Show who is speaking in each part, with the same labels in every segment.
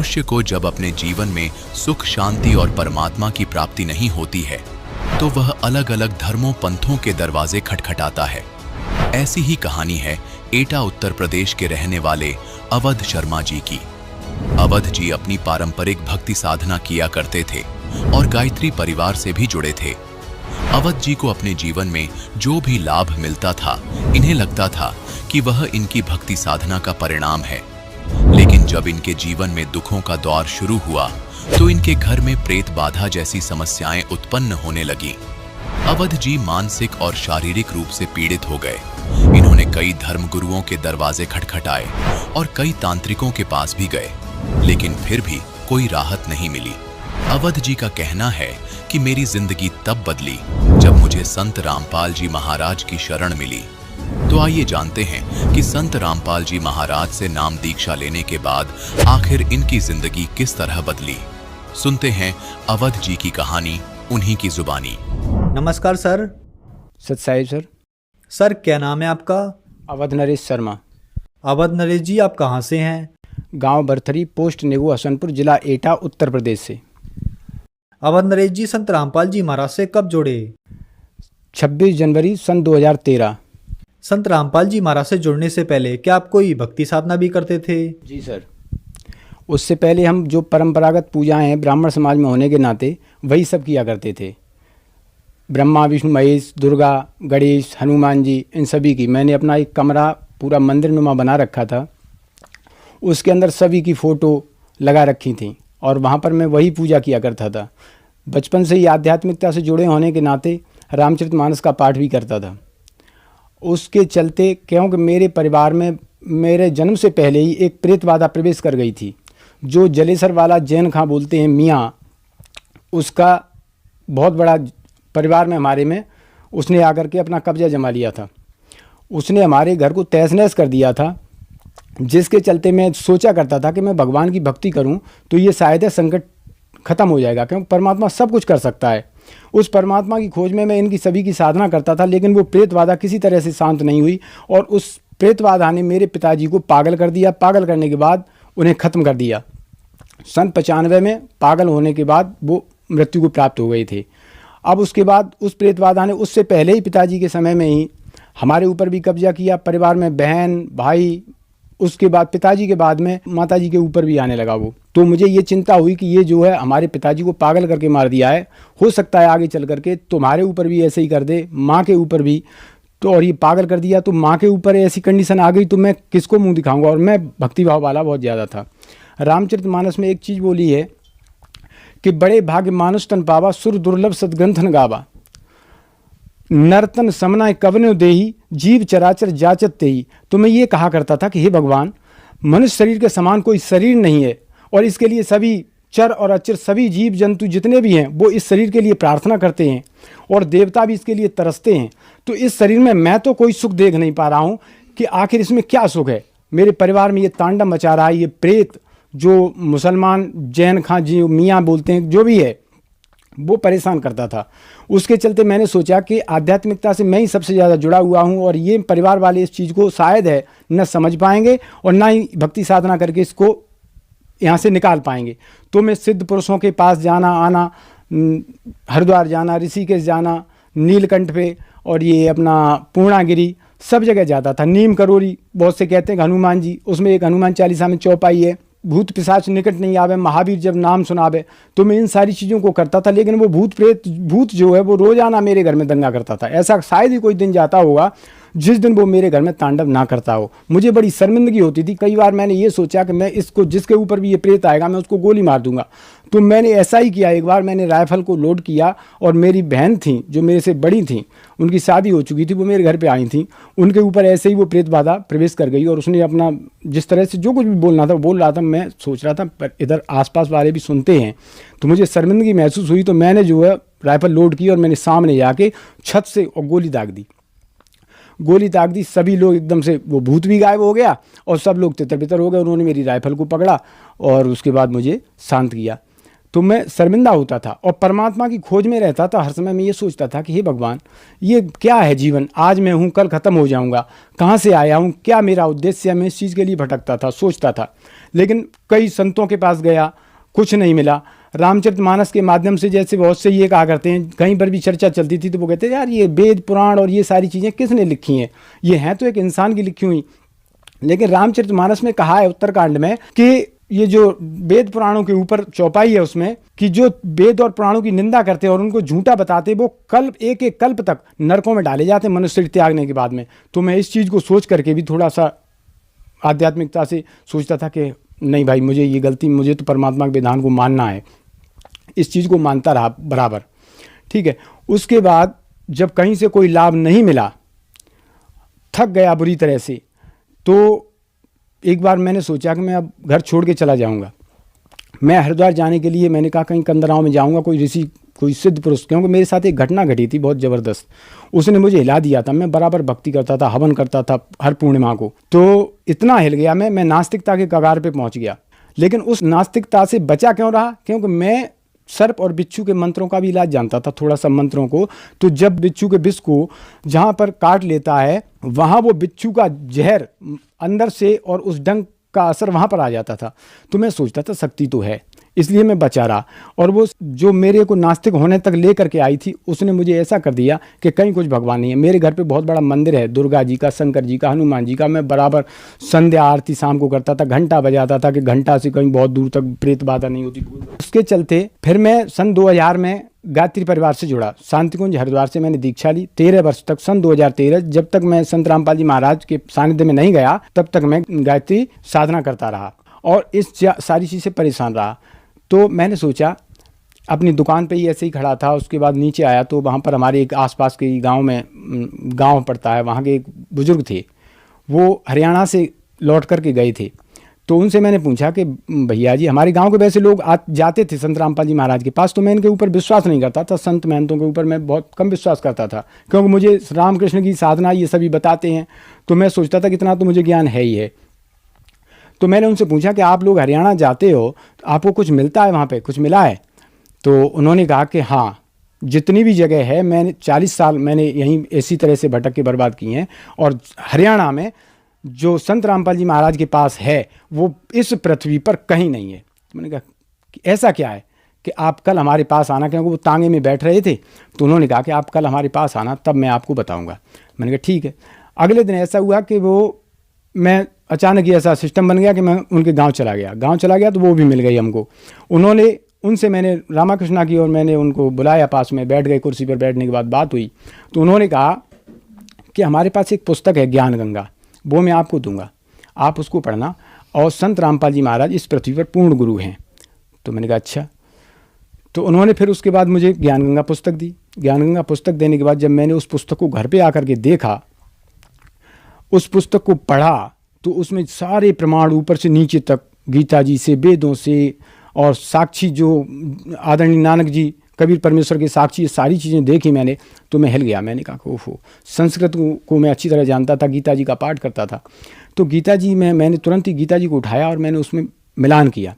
Speaker 1: मनुष्य को जब अपने जीवन में सुख, शांति और परमात्मा की प्राप्ति नहीं होती है तो वह अलग अलग धर्मों, पंथों के दरवाजे खटखटाता है। ऐसी ही कहानी है एटा उत्तर प्रदेश के रहने वाले अवध शर्मा जी की। अवध जी अपनी पारंपरिक भक्ति साधना किया करते थे और गायत्री परिवार से भी जुड़े थे। अवध जी को अपने जीवन में जो भी लाभ मिलता था, इन्हें लगता था कि वह इनकी भक्ति साधना का परिणाम है। लेकिन जब इनके जीवन में दुखों का दौर शुरू हुआ तो इनके घर में प्रेत बाधा जैसी समस्याएं उत्पन्न होने लगी। अवध जी मानसिक और शारीरिक रूप से पीड़ित हो गए। इन्होंने कई धर्मगुरुओं के दरवाजे खटखटाए और कई तांत्रिकों के पास भी गए, लेकिन फिर भी कोई राहत नहीं मिली। अवध जी का कहना है कि मेरी जिंदगी तब बदली जब मुझे संत रामपाल जी महाराज की शरण मिली। तो आइए जानते हैं कि संत रामपाल जी महाराज से नाम दीक्षा लेने के बाद आखिर इनकी जिंदगी किस तरह बदली। सुनते हैं अवध जी की कहानी उन्हीं की जुबानी।
Speaker 2: नमस्कार सर।
Speaker 3: सत साहिब सर।
Speaker 2: सर क्या नाम है आपका?
Speaker 3: अवध नरेश शर्मा।
Speaker 2: अवध नरेश जी, आप कहाँ से हैं?
Speaker 3: गांव बरथरी, पोस्ट नेगू, हसनपुर, जिला एटा, उत्तर प्रदेश से।
Speaker 2: अवध नरेश जी संत रामपाल जी महाराज से कब जुड़े?
Speaker 3: 26 जनवरी सन 2013।
Speaker 2: संत रामपाल जी महाराज से जुड़ने से पहले क्या आप कोई भक्ति साधना भी करते थे?
Speaker 3: जी सर। उससे पहले हम जो परंपरागत पूजाएं हैं ब्राह्मण समाज में होने के नाते वही सब किया करते थे। ब्रह्मा, विष्णु, महेश, दुर्गा, गणेश, हनुमान जी, इन सभी की मैंने अपना एक कमरा पूरा मंदिर नुमा बना रखा था। उसके अंदर सभी की फ़ोटो लगा रखी थी और वहाँ पर मैं वही पूजा किया करता था। बचपन से ही आध्यात्मिकता से जुड़े होने के नाते रामचरितमानस का पाठ भी करता था। उसके चलते क्योंकि मेरे परिवार में मेरे जन्म से पहले ही एक प्रेत बाधा प्रवेश कर गई थी, जो जलेसर वाला जैन खां बोलते हैं मियाँ, उसका बहुत बड़ा परिवार में हमारे में उसने आकर के अपना कब्जा जमा लिया था। उसने हमारे घर को तहस नहस कर दिया था, जिसके चलते मैं सोचा करता था कि मैं भगवान की भक्ति करूं तो ये शायद है संकट खत्म हो जाएगा, क्योंकि परमात्मा सब कुछ कर सकता है। उस परमात्मा की खोज में मैं इनकी सभी की साधना करता था, लेकिन वो प्रेत बाधा किसी तरह से शांत नहीं हुई और उस प्रेत बाधा ने मेरे पिताजी को पागल कर दिया। पागल करने के बाद उन्हें ख़त्म कर दिया। सन 95 में पागल होने के बाद वो मृत्यु को प्राप्त हो गए थे। अब उसके बाद उस प्रेत बाधा ने उससे पहले ही पिताजी के समय में ही हमारे ऊपर भी कब्जा किया, परिवार में बहन भाई, उसके बाद पिताजी के बाद में माताजी के ऊपर भी आने लगा वो। तो मुझे ये चिंता हुई कि ये जो है हमारे पिताजी को पागल करके मार दिया है, हो सकता है आगे चल करके तुम्हारे ऊपर भी ऐसे ही कर दे, माँ के ऊपर भी। तो और ये पागल कर दिया तो माँ के ऊपर ऐसी कंडीशन आ गई तो मैं किसको मुँह दिखाऊंगा। और मैं भक्तिभाव वाला बहुत ज़्यादा था। रामचरितमानस में एक चीज़ बोली है कि बड़े भाग्य मानुष तन पावा, सुर दुर्लभ सदग्रंथन गावा, नर्तन समनाय कवनो देही, जीव चराचर जाचत तेही। तो मैं ये कहा करता था कि हे भगवान, मनुष्य शरीर के समान कोई शरीर नहीं है और इसके लिए सभी चर और अचर, सभी जीव जंतु जितने भी हैं वो इस शरीर के लिए प्रार्थना करते हैं और देवता भी इसके लिए तरसते हैं। तो इस शरीर में मैं तो कोई सुख देख नहीं पा रहा हूँ कि आखिर इसमें क्या सुख है। मेरे परिवार में ये तांडव मचा रहा है, ये प्रेत जो मुसलमान जैन खां जी मियाँ बोलते हैं जो भी है, वो परेशान करता था। उसके चलते मैंने सोचा कि आध्यात्मिकता से मैं ही सबसे ज़्यादा जुड़ा हुआ हूँ और ये परिवार वाले इस चीज़ को शायद है न समझ पाएंगे और ना ही भक्ति साधना करके इसको यहाँ से निकाल पाएंगे। तो मैं सिद्ध पुरुषों के पास जाना आना, हरिद्वार जाना, ऋषिकेश जाना, नीलकंठ पे और ये अपना पूर्णागिरी, सब जगह जाता था। नीम करोरी, बहुत से कहते हैं हनुमान जी, उसमें एक हनुमान चालीसा में चौपाई है, भूत पिशाच निकट नहीं आवे, महावीर जब नाम सुनावे। तो मैं इन सारी चीज़ों को करता था, लेकिन वो भूत जो है वो रोज़ाना मेरे घर में दंगा करता था। ऐसा शायद ही कोई दिन जाता होगा जिस दिन वो मेरे घर में तांडव ना करता हो। मुझे बड़ी शर्मिंदगी होती थी। कई बार मैंने ये सोचा कि मैं इसको, जिसके ऊपर भी ये प्रेत आएगा मैं उसको गोली मार दूंगा। तो मैंने ऐसा ही किया। एक बार मैंने राइफल को लोड किया और मेरी बहन थी जो मेरे से बड़ी थी, उनकी शादी हो चुकी थी, वो मेरे घर पे आई थी, उनके ऊपर ऐसे ही वो प्रेत बाधा प्रवेश कर गई और उसने अपना जिस तरह से जो कुछ भी बोलना था बोल रहा था। मैं सोच रहा था पर इधर आसपास वाले भी सुनते हैं तो मुझे शर्मिंदगी महसूस हुई। तो मैंने जो है राइफल लोड की और मैंने सामने जाके छत से और गोली दाग दी। सभी लोग एकदम से, वो भूत भी गायब हो गया और सब लोग तितर बितर हो गए। उन्होंने मेरी राइफल को पकड़ा और उसके बाद मुझे शांत किया। तो मैं शर्मिंदा होता था और परमात्मा की खोज में रहता था। हर समय मैं ये सोचता था कि हे भगवान, ये क्या है जीवन, आज मैं हूँ कल ख़त्म हो जाऊँगा, कहाँ से आया हूँ, क्या मेरा उद्देश्य है। मैं इस चीज़ के लिए भटकता था, सोचता था। लेकिन कई संतों के पास गया, कुछ नहीं मिला। रामचरितमानस के माध्यम से जैसे बहुत से ये कहा करते हैं, कहीं पर भी चर्चा चलती थी तो वो कहते हैं यार ये वेद पुराण और ये सारी चीज़ें किसने लिखी हैं, ये हैं तो एक इंसान की लिखी हुई। लेकिन रामचरितमानस में कहा है उत्तरकांड में कि ये जो वेद पुराणों के ऊपर चौपाई है उसमें कि जो वेद और पुराणों की निंदा करते हैं और उनको झूठा बताते, वो कल्प एक एक कल्प तक नरकों में डाले जाते हैं मनुष्य त्यागने के बाद में। तो मैं इस चीज़ को सोच करके भी थोड़ा सा आध्यात्मिकता से सोचता था कि नहीं भाई, मुझे ये गलती, मुझे तो परमात्मा के विधान को मानना है। इस चीज़ को मानता रहा बराबर, ठीक है। उसके बाद जब कहीं से कोई लाभ नहीं मिला, थक गया बुरी तरह से, तो एक बार मैंने सोचा कि मैं अब घर छोड़ के चला जाऊंगा। मैं हरिद्वार जाने के लिए मैंने कहा कहीं कंदराओं में जाऊंगा, कोई ऋषि, कोई सिद्ध पुरुष, क्योंकि मेरे साथ एक घटना घटी थी बहुत ज़बरदस्त। उसने मुझे हिला दिया था। मैं बराबर भक्ति करता था, हवन करता था हर पूर्णिमा को, तो इतना हिल गया मैं नास्तिकता के कगार पे पहुंच गया। लेकिन उस नास्तिकता से बचा क्यों रहा? क्योंकि मैं सर्प और बिच्छू के मंत्रों का भी इलाज जानता था, थोड़ा सा मंत्रों को। तो जब बिच्छू के विष को जहाँ पर काट लेता है, वहाँ वो बिच्छू का जहर अंदर से और उस डंक का असर वहाँ पर आ जाता था। तो मैं सोचता था शक्ति तो है, इसलिए मैं बचा रहा। और वो जो मेरे को नास्तिक होने तक ले करके आई थी, उसने मुझे ऐसा कर दिया कि कहीं कुछ भगवान नहीं है। मेरे घर पे बहुत बड़ा मंदिर है, दुर्गा जी का, शंकर जी का, हनुमान जी का। मैं बराबर संध्या आरती शाम को करता था, घंटा बजाता था कि घंटा से कहीं बहुत दूर तक प्रेत बाधा नहीं होती। उसके चलते फिर मैं सन 2000 में गायत्री परिवार से जुड़ा। शांतिकुंज हरिद्वार से मैंने दीक्षा ली 13 वर्ष तक। सन 2013 जब तक मैं संत रामपाल जी महाराज के सानिध्य में नहीं गया, तब तक मैं गायत्री साधना करता रहा और इस सारी चीज़ से परेशान रहा। तो मैंने सोचा, अपनी दुकान पे ही ऐसे ही खड़ा था। उसके बाद नीचे आया तो वहाँ पर हमारे एक आसपास के गांव में, गांव पड़ता है, वहाँ के एक बुज़ुर्ग थे, वो हरियाणा से लौट कर के गए थे। तो उनसे मैंने पूछा कि भैया जी, हमारे गांव के वैसे लोग जाते थे संत रामपाल जी महाराज के पास, तो मैं इनके ऊपर विश्वास नहीं करता था। संत महंतों के ऊपर मैं बहुत कम विश्वास करता था, क्योंकि मुझे रामकृष्ण की साधना ये सभी बताते हैं, तो मैं सोचता था कि इतना तो मुझे ज्ञान है ही है। तो मैंने उनसे पूछा कि आप लोग हरियाणा जाते हो, आपको कुछ मिलता है वहाँ पे, कुछ मिला है? तो उन्होंने कहा कि हाँ, जितनी भी जगह है, मैंने 40 साल मैंने यहीं इसी तरह से भटक के बर्बाद किए हैं, और हरियाणा में जो संत रामपाल जी महाराज के पास है वो इस पृथ्वी पर कहीं नहीं है। तो मैंने कहा कि ऐसा क्या है कि आप कल हमारे पास आना, क्योंकि वो तांगे में बैठ रहे थे। तो उन्होंने कहा कि आप कल हमारे पास आना, तब मैं आपको बताऊँगा। मैंने कहा ठीक है। अगले दिन ऐसा हुआ कि मैं अचानक ही ऐसा सिस्टम बन गया कि मैं उनके गांव चला गया तो वो भी मिल गई हमको। उनसे मैंने रामाकृष्णा की और मैंने उनको बुलाया, पास में बैठ गए, कुर्सी पर बैठने के बाद बात हुई। तो उन्होंने कहा कि हमारे पास एक पुस्तक है ज्ञान गंगा, वो मैं आपको दूंगा, आप उसको पढ़ना, और संत रामपाल जी महाराज इस पृथ्वी पर पूर्ण गुरु हैं। तो मैंने कहा अच्छा। तो उन्होंने फिर उसके बाद मुझे ज्ञान गंगा पुस्तक दी। ज्ञान गंगा पुस्तक देने के बाद जब मैंने उस पुस्तक को घर पे आकर के देखा, उस पुस्तक को पढ़ा, तो उसमें सारे प्रमाण ऊपर से नीचे तक, गीता जी से, वेदों से, और साक्षी जो आदरणीय नानक जी, कबीर परमेश्वर के साक्षी, सारी चीज़ें देखी मैंने। तो मैं हिल गया। मैंने कहा ओहो, संस्कृत को मैं अच्छी तरह जानता था, गीता जी का पाठ करता था। तो गीता जी में मैंने तुरंत ही गीता जी को उठाया और मैंने उसमें मिलान किया।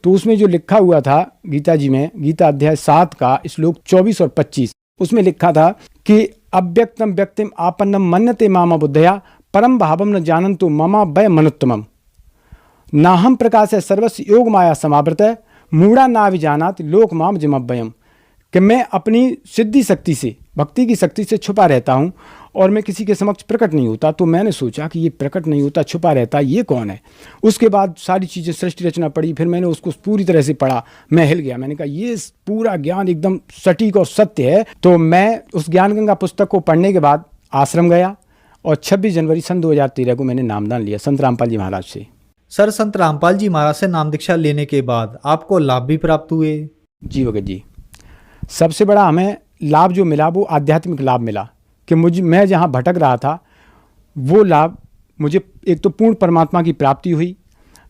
Speaker 3: तो उसमें जो लिखा हुआ था गीता जी में, गीता अध्याय 7 का श्लोक 24 और 25, उसमें लिखा था कि अव्यक्तम व्यक्तिम आपन्नम मन्यते मामा बुद्धया परम भावम न जानन्तु ममा वय मनुत्तमम नाहम प्रकाश सर्वस्व योग माया समावृत मूढ़ा ना विजानात लोक माम जिमव्ययम, कि मैं अपनी सिद्धि शक्ति से, भक्ति की शक्ति से छुपा रहता हूँ और मैं किसी के समक्ष प्रकट नहीं होता। तो मैंने सोचा कि ये प्रकट नहीं होता, छुपा रहता, ये कौन है? उसके बाद सारी चीज़ें, सृष्टि रचना पढ़ी, फिर मैंने उसको पूरी तरह से पढ़ा। मैं हिल गया। मैंने कहा ये पूरा ज्ञान एकदम सटीक और सत्य है। तो मैं उस ज्ञान गंगा पुस्तक को पढ़ने के बाद आश्रम गया और 26 जनवरी सन 2013 को मैंने नामदान लिया संत रामपाल जी महाराज से।
Speaker 2: सर, संत रामपाल जी महाराज से नाम दीक्षा लेने के बाद आपको लाभ भी प्राप्त हुए?
Speaker 3: जी भगत जी, सबसे बड़ा हमें लाभ जो मिला वो आध्यात्मिक लाभ मिला कि मैं जहाँ भटक रहा था वो लाभ मुझे, एक तो पूर्ण परमात्मा की प्राप्ति हुई।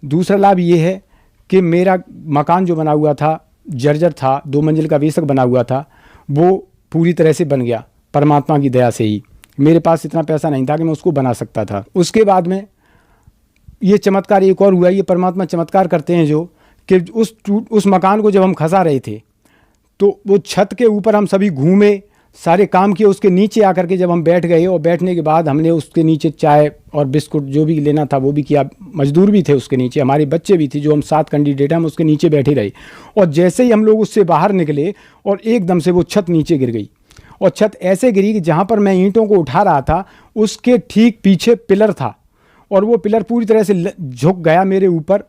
Speaker 3: दूसरा लाभ ये है कि मेरा मकान जो बना हुआ था, जर्जर था, 2 मंजिल का वेसक बना हुआ था, वो पूरी तरह से बन गया परमात्मा की दया से ही। मेरे पास इतना पैसा नहीं था कि मैं उसको बना सकता था। उसके बाद में ये चमत्कार एक और हुआ। ये परमात्मा चमत्कार करते हैं जो, कि उस मकान को जब हम खसा रहे थे तो वो छत के ऊपर हम सभी घूमे, सारे काम किए। उसके नीचे आकर के जब हम बैठ गए और बैठने के बाद हमने उसके नीचे चाय और बिस्कुट जो भी लेना था वो भी किया। मजदूर भी थे उसके नीचे, हमारे बच्चे भी थे, जो हम 7 कैंडिडेट हैं, हम उसके नीचे बैठे रहे। और जैसे ही हम लोग उससे बाहर निकले और एकदम से वो छत नीचे गिर गई। और छत ऐसे गिरी कि जहाँ पर मैं ईंटों को उठा रहा था उसके ठीक पीछे पिलर था और वो पिलर पूरी तरह से झुक गया मेरे ऊपर,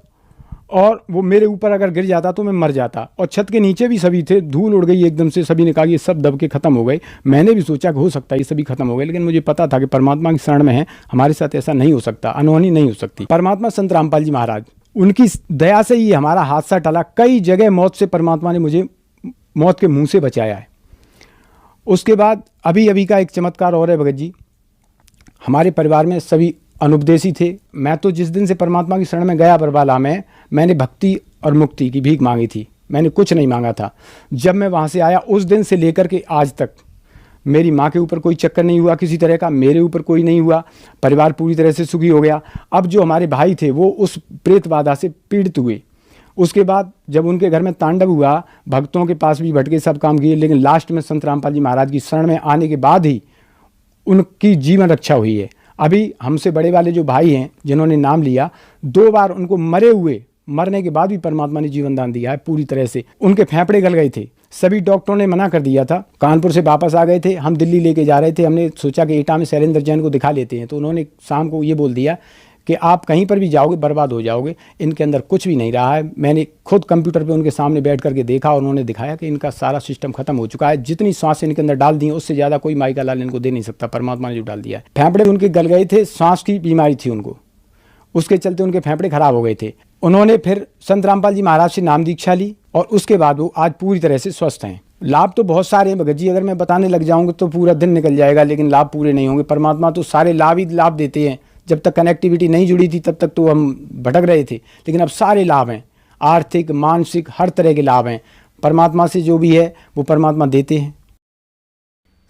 Speaker 3: और वो मेरे ऊपर अगर गिर जाता तो मैं मर जाता। और छत के नीचे भी सभी थे, धूल उड़ गई एकदम से। सभी ने कहा कि ये सब दब के ख़त्म हो गए। मैंने भी सोचा कि हो सकता है ये सभी खत्म हो गए, लेकिन मुझे पता था कि परमात्मा की शरण में है, हमारे साथ ऐसा नहीं हो सकता, अनहोनी नहीं हो सकती। परमात्मा संत रामपाल जी महाराज, उनकी दया से ही हमारा हादसा टला। कई जगह मौत से परमात्मा ने मुझे मौत के मुँह से बचाया है। उसके बाद अभी का एक चमत्कार और है भगत जी। हमारे परिवार में सभी अनुपदेशी थे। मैं तो जिस दिन से परमात्मा की शरण में गया बरबाला में, मैंने भक्ति और मुक्ति की भीख मांगी थी, मैंने कुछ नहीं मांगा था। जब मैं वहाँ से आया उस दिन से लेकर के आज तक मेरी माँ के ऊपर कोई चक्कर नहीं हुआ किसी तरह का, मेरे ऊपर कोई नहीं हुआ। परिवार पूरी तरह से सुखी हो गया। अब जो हमारे भाई थे वो उस प्रेत बाधा से पीड़ित हुए। उसके बाद जब उनके घर में तांडव हुआ, भक्तों के पास भी भटके, सब काम किए, लेकिन लास्ट में संत रामपाल जी महाराज की शरण में आने के बाद ही उनकी जीवन रक्षा हुई है। अभी हमसे बड़े वाले जो भाई हैं जिन्होंने नाम लिया, 2 बार उनको मरने के बाद भी परमात्मा ने जीवन दान दिया है पूरी तरह से। उनके फेफड़े गल गए थे, सभी डॉक्टरों ने मना कर दिया था। कानपुर से वापस आ गए थे, हम दिल्ली लेके जा रहे थे। हमने सोचा कि एटा में शैलेंद्र जैन को दिखा लेते हैं, तो उन्होंने शाम को ये बोल दिया कि आप कहीं पर भी जाओगे बर्बाद हो जाओगे, इनके अंदर कुछ भी नहीं रहा है। मैंने खुद कंप्यूटर पे उनके सामने बैठ करके देखा और उन्होंने दिखाया कि इनका सारा सिस्टम खत्म हो चुका है। जितनी सांस इनके अंदर डाल दी है उससे ज़्यादा कोई माई का लाल इनको दे नहीं सकता, परमात्मा ने जो डाल दिया है। फेफड़े उनके गल गए थे, सांस की बीमारी थी उनको, उसके चलते उनके फेफड़े खराब हो गए थे। उन्होंने फिर संत रामपाल जी महाराज से नाम दीक्षा ली और उसके बाद वो आज पूरी तरह से स्वस्थ हैं। लाभ तो बहुत सारे हैं भगत जी, अगर मैं बताने लग जाऊँगा तो पूरा दिन निकल जाएगा, लेकिन लाभ पूरे नहीं होंगे। परमात्मा तो सारे लाभ ही लाभ देते हैं। जब तक कनेक्टिविटी नहीं जुड़ी थी तब तक तो हम भटक रहे थे, लेकिन अब सारे लाभ हैं, आर्थिक मानसिक हर तरह के लाभ हैं। परमात्मा से जो भी है वो परमात्मा देते हैं।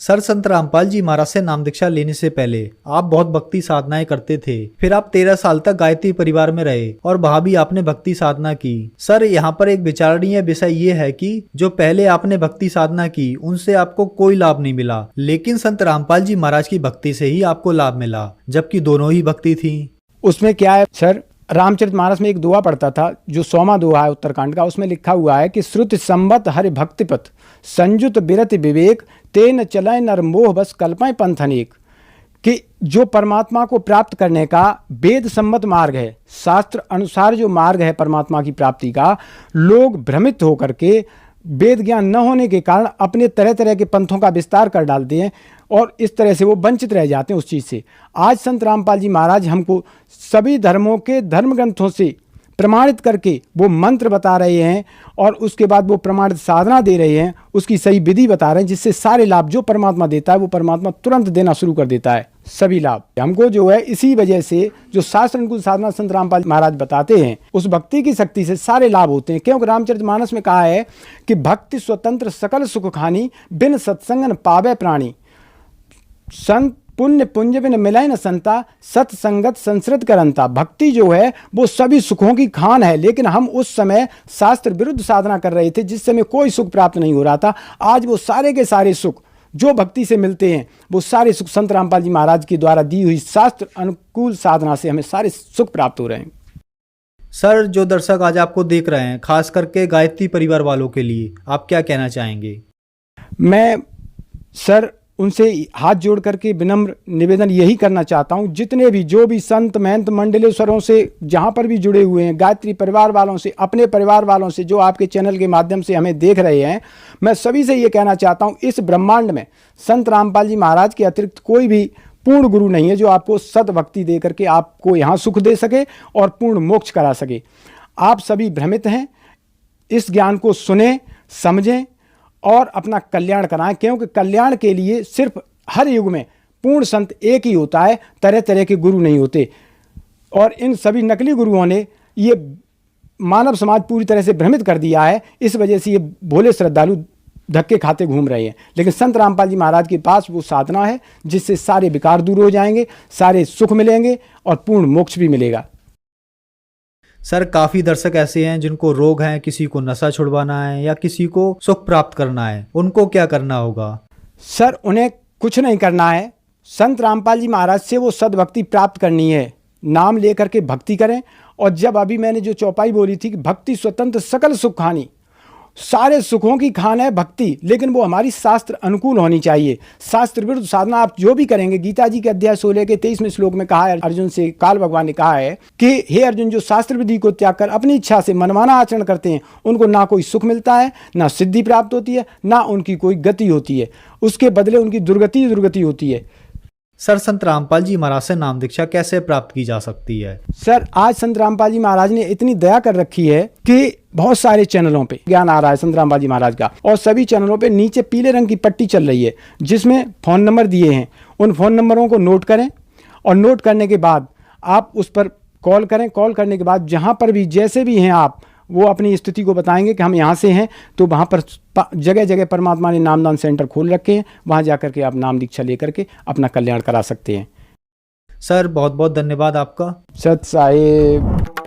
Speaker 2: सर, संत रामपाल जी महाराज से नाम दीक्षा लेने से पहले आप बहुत भक्ति साधनाएं करते थे, फिर आप 13 साल तक गायत्री परिवार में रहे और वहां भी आपने भक्ति साधना की। सर, यहाँ पर एक विचारणीय विषय ये है कि जो पहले आपने भक्ति साधना की उनसे आपको कोई लाभ नहीं मिला, लेकिन संत रामपाल जी महाराज की भक्ति से ही आपको लाभ मिला, जबकि दोनों ही भक्ति थी।
Speaker 3: उसमें क्या है सर, रामचरितमानस में एक दुआ पढ़ता था जो 100वां दुआ है उत्तरकांड का, उसमें लिखा हुआ है कि श्रुति संबत हरि भक्तिपथ संयुत बिरति विवेक तेन चलय नर मोह बस कल्पय पंथ अनेक। कि जो परमात्मा को प्राप्त करने का वेद सम्मत मार्ग है, शास्त्र अनुसार जो मार्ग है परमात्मा की प्राप्ति का, लोग भ्रमित होकर के वेद ज्ञान न होने के कारण अपने तरह तरह के पंथों का विस्तार कर डालते हैं और इस तरह से वो वंचित रह जाते हैं उस चीज़ से। आज संत रामपाल जी महाराज हमको सभी धर्मों के धर्म ग्रंथों से प्रमाणित करके वो मंत्र बता रहे हैं और उसके बाद वो प्रमाणित साधना दे रहे हैं, उसकी सही विधि बता रहे हैं, जिससे सारे लाभ जो परमात्मा देता है वो परमात्मा तुरंत देना शुरू कर देता है। सभी लाभ हमको जो है इसी वजह से जो शास्त्र अनुकूल साधना संत रामपाल महाराज बताते हैं, उस भक्ति की शक्ति से सारे लाभ होते हैं। क्योंकि रामचरितमानस में कहा है कि भक्ति स्वतंत्र सकल सुख खानी बिन सत्संग न पावे प्राणी। संत पुण्य पुंज बिन मिलय न संता सत्संगत संसृत करंता। भक्ति जो है वो सभी सुखों की खान है, लेकिन हम उस समय शास्त्र विरुद्ध साधना कर रहे थे जिस समय कोई सुख प्राप्त नहीं हो रहा था। आज वो सारे के सारे सुख जो भक्ति से मिलते हैं वो सारे सुख संत रामपाल जी महाराज के द्वारा दी हुई शास्त्र अनुकूल साधना से हमें सारे सुख प्राप्त हो रहे हैं।
Speaker 2: सर, जो दर्शक आज आपको देख रहे हैं, खास करके गायत्री परिवार वालों के लिए आप क्या कहना चाहेंगे?
Speaker 3: मैं सर उनसे हाथ जोड़ करके विनम्र निवेदन यही करना चाहता हूँ, जितने भी जो भी संत महंत मंडलेश्वरों से जहाँ पर भी जुड़े हुए हैं, गायत्री परिवार वालों से, अपने परिवार वालों से जो आपके चैनल के माध्यम से हमें देख रहे हैं, मैं सभी से ये कहना चाहता हूँ, इस ब्रह्मांड में संत रामपाल जी महाराज के अतिरिक्त कोई भी पूर्ण गुरु नहीं है जो आपको सत भक्ति दे करके आपको यहाँ सुख दे सके और पूर्ण मोक्ष करा सके। आप सभी भ्रमित हैं, इस ज्ञान को सुने समझें और अपना कल्याण कराएं, क्योंकि कल्याण के लिए सिर्फ हर युग में पूर्ण संत एक ही होता है, तरह तरह के गुरु नहीं होते। और इन सभी नकली गुरुओं ने ये मानव समाज पूरी तरह से भ्रमित कर दिया है, इस वजह से ये भोले श्रद्धालु धक्के खाते घूम रहे हैं। लेकिन संत रामपाल जी महाराज के पास वो साधना है जिससे सारे विकार दूर हो जाएंगे, सारे सुख मिलेंगे और पूर्ण मोक्ष भी मिलेगा।
Speaker 2: सर काफी दर्शक ऐसे हैं जिनको रोग हैं, किसी को नशा छुड़वाना है या किसी को सुख प्राप्त करना है, उनको क्या करना होगा?
Speaker 3: सर उन्हें कुछ नहीं करना है, संत रामपाल जी महाराज से वो सद्भक्ति प्राप्त करनी है। नाम लेकर के भक्ति करें। और जब अभी मैंने जो चौपाई बोली थी कि भक्ति स्वतंत्र सकल सुख खानी, सारे सुखों की खान है भक्ति, लेकिन वो हमारी शास्त्र अनुकूल होनी चाहिए। शास्त्र विरुद्ध साधना आप जो भी करेंगे, गीता जी के अध्याय 16 के 23वें श्लोक में कहा है, अर्जुन से काल भगवान ने कहा है कि हे अर्जुन, जो शास्त्र विधि को त्याग कर अपनी इच्छा से मनमाना आचरण करते हैं, उनको ना कोई सुख मिलता है, ना सिद्धि प्राप्त होती है, ना उनकी कोई गति होती है, उसके बदले उनकी दुर्गति होती है।
Speaker 2: सर संत रामपाल जी महाराज से नाम दीक्षा कैसे प्राप्त की जा सकती है?
Speaker 3: सर आज संत रामपाल जी महाराज ने इतनी दया कर रखी है कि बहुत सारे चैनलों पे ज्ञान आ रहा है संत रामपाल जी महाराज का, और सभी चैनलों पे नीचे पीले रंग की पट्टी चल रही है जिसमें फ़ोन नंबर दिए हैं। उन फ़ोन नंबरों को नोट करें और नोट करने के बाद आप उस पर कॉल करें। कॉल करने के बाद जहाँ पर भी जैसे भी हैं आप, वो अपनी स्थिति को बताएंगे कि हम यहाँ से हैं, तो वहाँ पर जगह जगह परमात्मा ने नामदान सेंटर खोल रखे हैं, वहाँ जा करके आप नाम दीक्षा लेकर के अपना कल्याण करा सकते हैं।
Speaker 2: सर बहुत बहुत धन्यवाद आपका।
Speaker 3: सत साहिब।